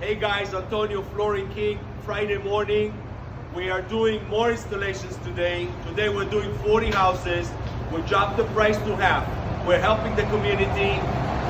Hey guys, Antonio, Floorng King, Friday morning. We are doing more installations today. Today we're doing 40 houses. We dropped the price to half. We're helping the community.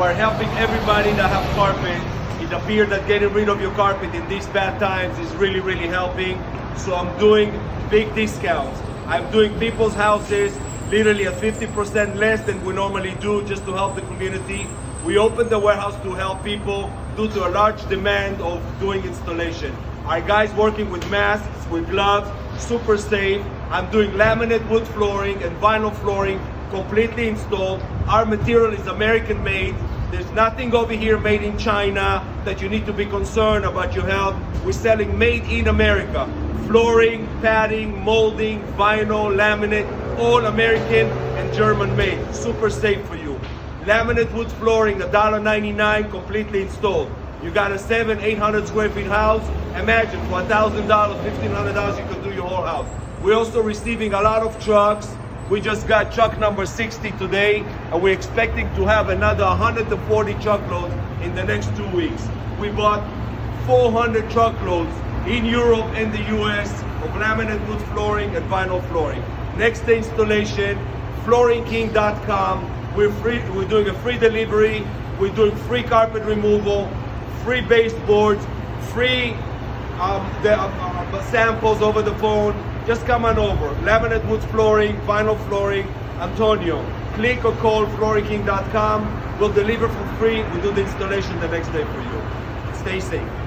We're helping everybody that have carpet. It appears that getting rid of your carpet in these bad times is really, really helping. So I'm doing big discounts. I'm doing people's houses literally at 50% less than we normally do, just to help the community. We opened the warehouse to help people due to a large demand of doing installation. Our guys working with masks, with gloves, super safe. I'm doing laminate wood flooring and vinyl flooring, completely installed. Our material is American made. There's nothing over here made in China that you need to be concerned about your health. We're selling made in America. Flooring, padding, molding, vinyl, laminate, all American and German made. Super safe for you. Laminate wood flooring, $1.99, completely installed. You got a 700-800 square feet house. Imagine for $1,000, $1,500, you can do your whole house. We're also receiving a lot of trucks. We just got truck number 60 today, and we're expecting to have another 140 truckloads in the next 2 weeks. We bought 400 truckloads in Europe and the US of laminate wood flooring and vinyl flooring. Next day installation, floorngking.com. We're doing a free delivery. We're doing free carpet removal, free baseboards, free samples over the phone. Just come on over. Laminate wood flooring, vinyl flooring, Antonio. Click or call floorngking.com. We'll deliver for free. We'll do the installation the next day for you. Stay safe.